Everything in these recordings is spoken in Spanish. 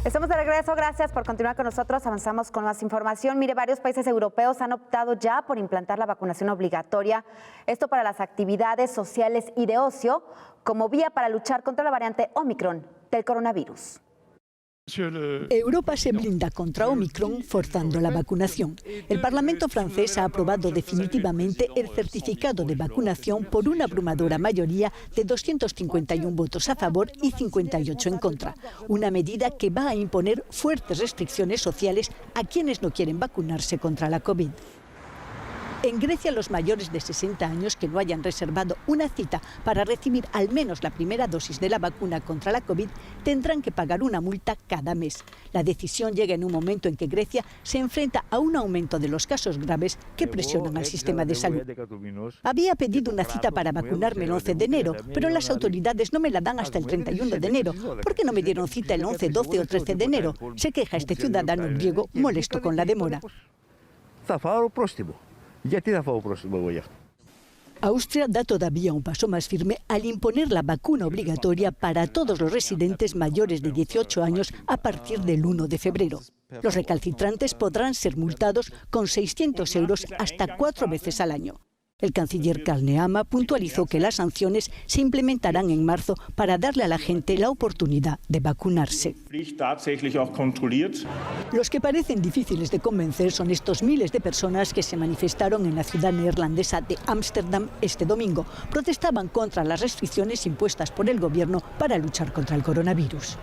Estamos de regreso, gracias por continuar con nosotros. Avanzamos con más información. Mire, varios países europeos han optado ya por implantar la vacunación obligatoria, esto para las actividades sociales y de ocio, como vía para luchar contra la variante Omicron del coronavirus. Europa se blinda contra Omicron forzando la vacunación. El Parlamento francés ha aprobado definitivamente el certificado de vacunación por una abrumadora mayoría de 251 votos a favor y 58 en contra. Una medida que va a imponer fuertes restricciones sociales a quienes no quieren vacunarse contra la COVID. En Grecia, los mayores de 60 años que no hayan reservado una cita para recibir al menos la primera dosis de la vacuna contra la COVID tendrán que pagar una multa cada mes. La decisión llega en un momento en que Grecia se enfrenta a un aumento de los casos graves que presionan al sistema de salud. Había pedido una cita para vacunarme el 11 de enero, pero las autoridades no me la dan hasta el 31 de enero. ¿Por qué no me dieron cita el 11, 12 o 13 de enero? Se queja este ciudadano griego molesto con la demora. Austria da todavía un paso más firme al imponer la vacuna obligatoria para todos los residentes mayores de 18 años a partir del 1 de febrero. Los recalcitrantes podrán ser multados con 600 euros hasta 4 veces al año. El canciller Karl Nehammer puntualizó que las sanciones se implementarán en marzo para darle a la gente la oportunidad de vacunarse. Los que parecen difíciles de convencer son estos miles de personas que se manifestaron en la ciudad neerlandesa de Ámsterdam este domingo. Protestaban contra las restricciones impuestas por el gobierno para luchar contra el coronavirus.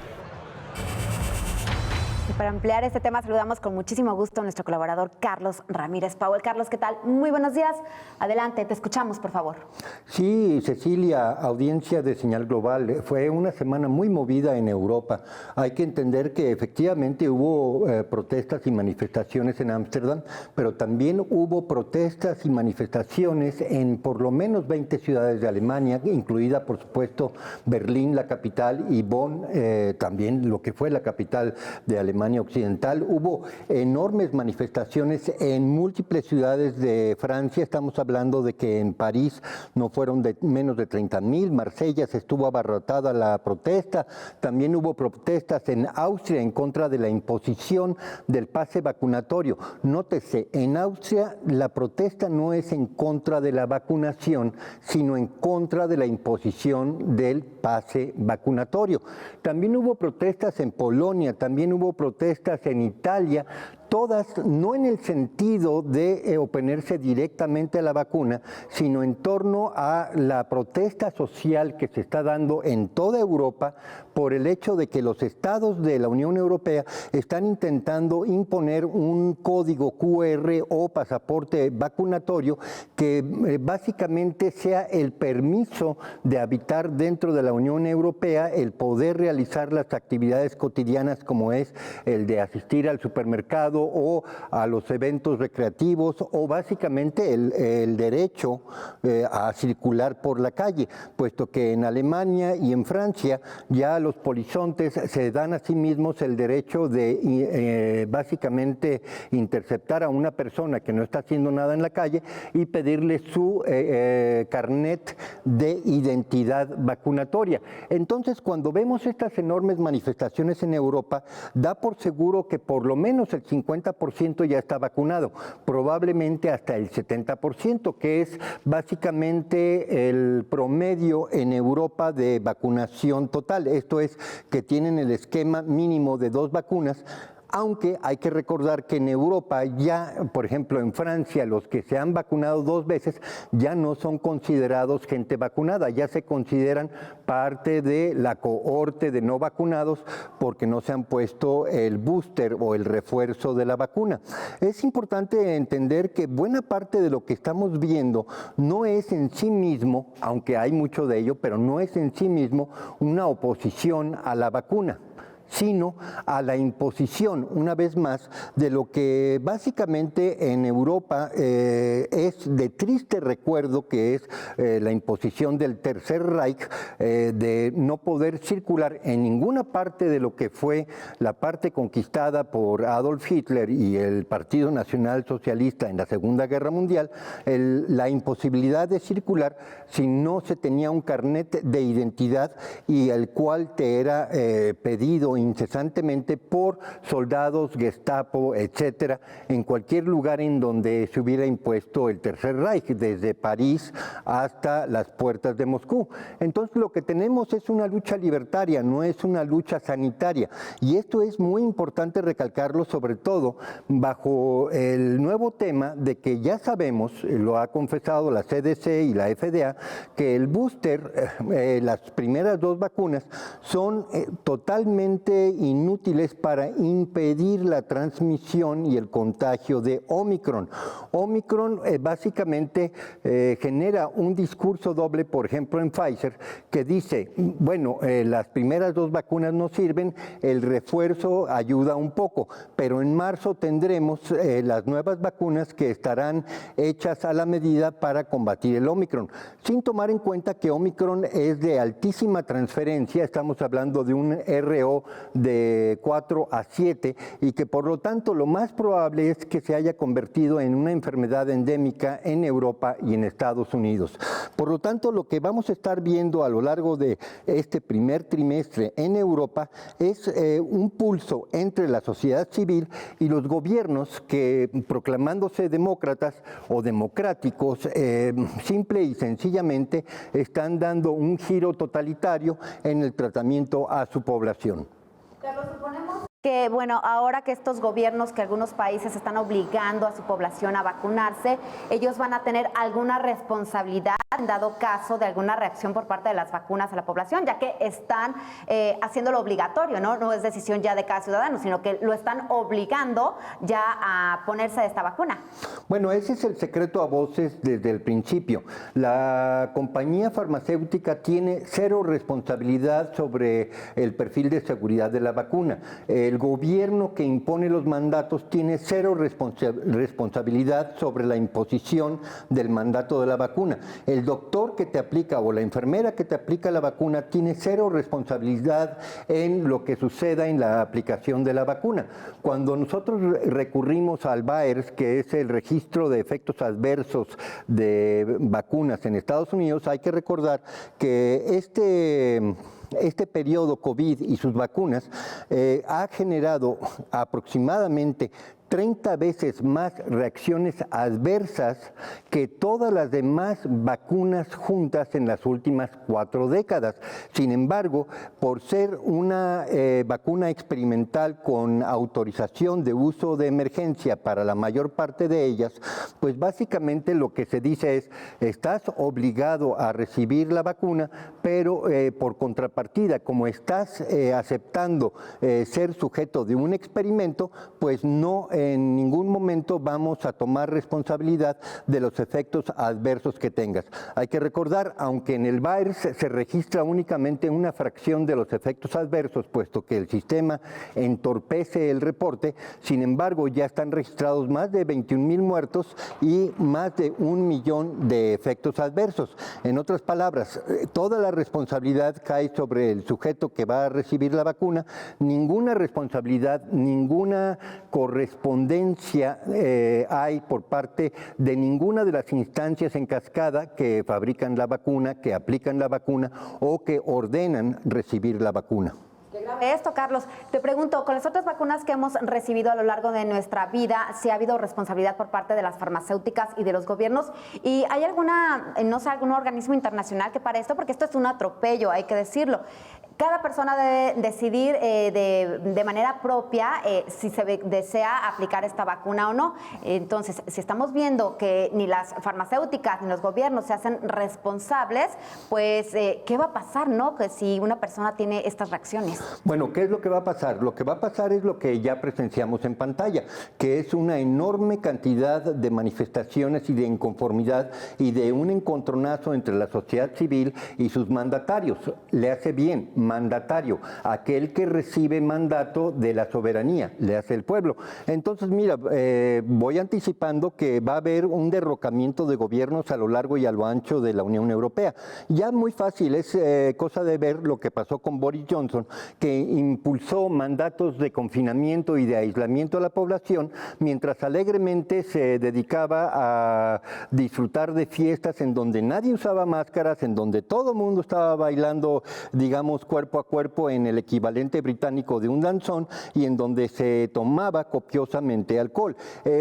Y para ampliar este tema saludamos con muchísimo gusto a nuestro colaborador Carlos Ramírez Powell. Carlos, ¿qué tal? Muy buenos días. Adelante, te escuchamos, por favor. Sí, Cecilia, audiencia de Señal Global. Fue una semana muy movida en Europa. Hay que entender que efectivamente hubo protestas y manifestaciones en Ámsterdam, pero también hubo protestas y manifestaciones en por lo menos 20 ciudades de Alemania, incluida, por supuesto, Berlín, la capital, y Bonn, también lo que fue la capital de Alemania Occidental. Hubo enormes manifestaciones en múltiples ciudades de Francia. Estamos hablando de que en París no fueron menos de 30,000. Marsella estuvo abarrotada la protesta. También hubo protestas en Austria en contra de la imposición del pase vacunatorio. Nótese, en Austria la protesta no es en contra de la vacunación, sino en contra de la imposición del pase vacunatorio. También hubo protestas en Polonia, también hubo protestas en Italia, todas no en el sentido de oponerse directamente a la vacuna, sino en torno a la protesta social que se está dando en toda Europa por el hecho de que los estados de la Unión Europea están intentando imponer un código QR o pasaporte vacunatorio que básicamente sea el permiso de habitar dentro de la Unión Europea, el poder realizar las actividades cotidianas como es el de asistir al supermercado o a los eventos recreativos o básicamente el derecho a circular por la calle, puesto que en Alemania y en Francia ya los polizontes se dan a sí mismos el derecho de básicamente interceptar a una persona que no está haciendo nada en la calle y pedirle su carnet de identidad vacunatoria. Entonces, cuando vemos estas enormes manifestaciones en Europa, da por seguro que por lo menos el 50% ya está vacunado, probablemente hasta el 70%, que es básicamente el promedio en Europa de vacunación total. Esto es que tienen el esquema mínimo de 2 vacunas. Aunque hay que recordar que en Europa ya, por ejemplo en Francia, los que se han vacunado 2 veces ya no son considerados gente vacunada, ya se consideran parte de la cohorte de no vacunados porque no se han puesto el booster o el refuerzo de la vacuna. Es importante entender que buena parte de lo que estamos viendo no es en sí mismo, aunque hay mucho de ello, pero no es en sí mismo una oposición a la vacuna, sino a la imposición, una vez más, de lo que básicamente en Europa es de triste recuerdo, que es la imposición del Tercer Reich, de no poder circular en ninguna parte de lo que fue la parte conquistada por Adolf Hitler y el Partido Nacional Socialista en la Segunda Guerra Mundial, la imposibilidad de circular si no se tenía un carnet de identidad y el cual te era pedido incesantemente por soldados, Gestapo, etcétera, en cualquier lugar en donde se hubiera impuesto el Tercer Reich, desde París hasta las puertas de Moscú. Entonces lo que tenemos es una lucha libertaria, no es una lucha sanitaria, y esto es muy importante recalcarlo, sobre todo bajo el nuevo tema de que ya sabemos, lo ha confesado la CDC y la FDA, que el booster, las primeras dos vacunas, son totalmente inútiles para impedir la transmisión y el contagio de Omicron. Omicron básicamente genera un discurso doble, por ejemplo en Pfizer, que dice, bueno, las primeras dos vacunas no sirven, el refuerzo ayuda un poco, pero en marzo tendremos las nuevas vacunas que estarán hechas a la medida para combatir el Omicron, sin tomar en cuenta que Omicron es de altísima transferencia, estamos hablando de un RO de 4 a 7 y que por lo tanto lo más probable es que se haya convertido en una enfermedad endémica en Europa y en Estados Unidos. Por lo tanto, lo que vamos a estar viendo a lo largo de este primer trimestre en Europa es un pulso entre la sociedad civil y los gobiernos que, proclamándose demócratas o democráticos, simple y sencillamente están dando un giro totalitario en el tratamiento a su población. Carlos, suponemos que, bueno, ahora que estos gobiernos, que algunos países están obligando a su población a vacunarse, ellos van a tener alguna responsabilidad en dado caso de alguna reacción por parte de las vacunas a la población, ya que están haciéndolo obligatorio, ¿no? No es decisión ya de cada ciudadano, sino que lo están obligando ya a ponerse esta vacuna. Bueno, ese es el secreto a voces desde el principio. La compañía farmacéutica tiene cero responsabilidad sobre el perfil de seguridad de la vacuna. El gobierno que impone los mandatos tiene cero responsabilidad sobre la imposición del mandato de la vacuna. El doctor que te aplica o la enfermera que te aplica la vacuna tiene cero responsabilidad en lo que suceda en la aplicación de la vacuna. Cuando nosotros recurrimos al VAERS, que es el registro de efectos adversos de vacunas en Estados Unidos, hay que recordar que este periodo COVID y sus vacunas ha generado aproximadamente 30 veces más reacciones adversas que todas las demás vacunas juntas en las últimas 4 décadas. Sin embargo, por ser una vacuna experimental con autorización de uso de emergencia para la mayor parte de ellas, pues básicamente lo que se dice es, estás obligado a recibir la vacuna, pero por contrapartida, como estás aceptando ser sujeto de un experimento, pues no en ningún momento vamos a tomar responsabilidad de los efectos adversos que tengas. Hay que recordar, aunque en el VAERS se registra únicamente una fracción de los efectos adversos, puesto que el sistema entorpece el reporte, sin embargo ya están registrados más de 21,000 muertos y más de 1 millón de efectos adversos. En otras palabras, toda la responsabilidad cae sobre el sujeto que va a recibir la vacuna, ninguna responsabilidad, ninguna correspondencia hay por parte de ninguna de las instancias en cascada que fabrican la vacuna, que aplican la vacuna o que ordenan recibir la vacuna. Qué grave esto, Carlos. Te pregunto, con las otras vacunas que hemos recibido a lo largo de nuestra vida, ¿sí ha habido responsabilidad por parte de las farmacéuticas y de los gobiernos? ¿Y hay alguna, no sé, algún organismo internacional que para esto? Porque esto es un atropello, hay que decirlo. Cada persona debe decidir de manera propia si se desea aplicar esta vacuna o no. Entonces, si estamos viendo que ni las farmacéuticas ni los gobiernos se hacen responsables, pues, ¿qué va a pasar, no? Que si una persona tiene estas reacciones. Bueno, ¿qué es lo que va a pasar? Lo que va a pasar es lo que ya presenciamos en pantalla, que es una enorme cantidad de manifestaciones y de inconformidad y de un encontronazo entre la sociedad civil y sus mandatarios. Le hace bien, mandatario, aquel que recibe mandato de la soberanía, le hace el pueblo. Entonces, mira, voy anticipando que va a haber un derrocamiento de gobiernos a lo largo y a lo ancho de la Unión Europea. Ya muy fácil, es cosa de ver lo que pasó con Boris Johnson, que impulsó mandatos de confinamiento y de aislamiento a la población, mientras alegremente se dedicaba a disfrutar de fiestas en donde nadie usaba máscaras, en donde todo el mundo estaba bailando, digamos, cuerpo a cuerpo en el equivalente británico de un danzón y en donde se tomaba copiosamente alcohol.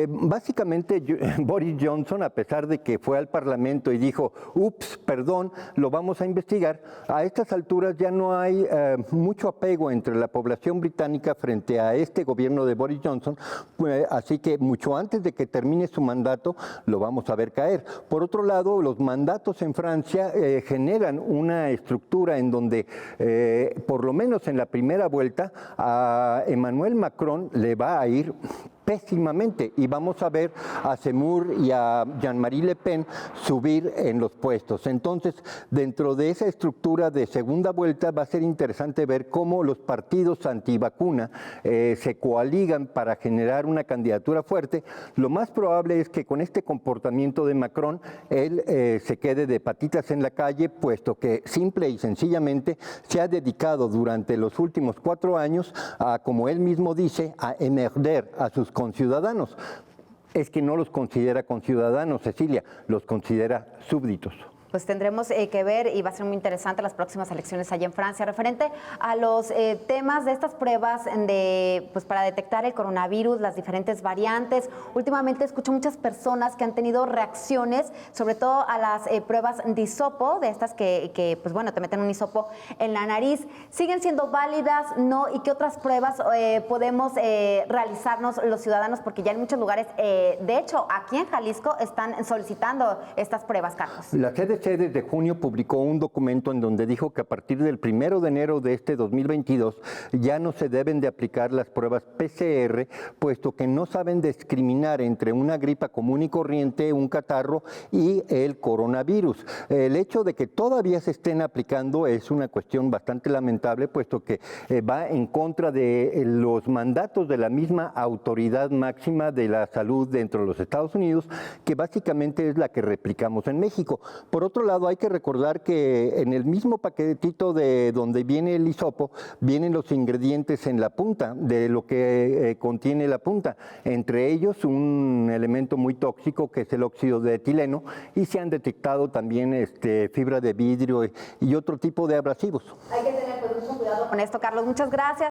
Básicamente Boris Johnson, a pesar de que fue al Parlamento y dijo, ups, perdón, lo vamos a investigar, a estas alturas ya no hay mucho apego entre la población británica frente a este gobierno de Boris Johnson, así que mucho antes de que termine su mandato lo vamos a ver caer. Por otro lado, los mandatos en Francia generan una estructura en donde, por lo menos en la primera vuelta, a Emmanuel Macron le va a ir pésimamente y vamos a ver a Zemmour y a Jean-Marie Le Pen subir en los puestos. Entonces, dentro de esa estructura de segunda vuelta va a ser interesante ver cómo los partidos antivacuna se coaligan para generar una candidatura fuerte. Lo más probable es que con este comportamiento de Macron, él se quede de patitas en la calle, puesto que simple y sencillamente se ha dedicado durante los últimos 4 años a, como él mismo dice, a emerder a sus conciudadanos. Es que no los considera conciudadanos, Cecilia, los considera súbditos. Pues tendremos que ver y va a ser muy interesante las próximas elecciones allá en Francia. Referente a los temas de estas pruebas pues para detectar el coronavirus, las diferentes variantes, últimamente escucho muchas personas que han tenido reacciones, sobre todo a las pruebas de hisopo, de estas que pues bueno, te meten un hisopo en la nariz. ¿Siguen siendo válidas? ¿No? ¿Y qué otras pruebas podemos realizarnos los ciudadanos? Porque ya en muchos lugares, de hecho, aquí en Jalisco están solicitando estas pruebas, Carlos. La CDC desde junio publicó un documento en donde dijo que a partir del 1 de enero de este 2022 ya no se deben de aplicar las pruebas PCR, puesto que no saben discriminar entre una gripa común y corriente, un catarro y el coronavirus. El hecho de que todavía se estén aplicando es una cuestión bastante lamentable, puesto que va en contra de los mandatos de la misma autoridad máxima de la salud dentro de los Estados Unidos, que básicamente es la que replicamos en México. Por otro lado, hay que recordar que en el mismo paquetito de donde viene el hisopo, vienen los ingredientes en la punta, de lo que contiene la punta. Entre ellos, un elemento muy tóxico que es el óxido de etileno, y se han detectado también fibra de vidrio y otro tipo de abrasivos. Hay que tener mucho cuidado con esto, Carlos. Muchas gracias.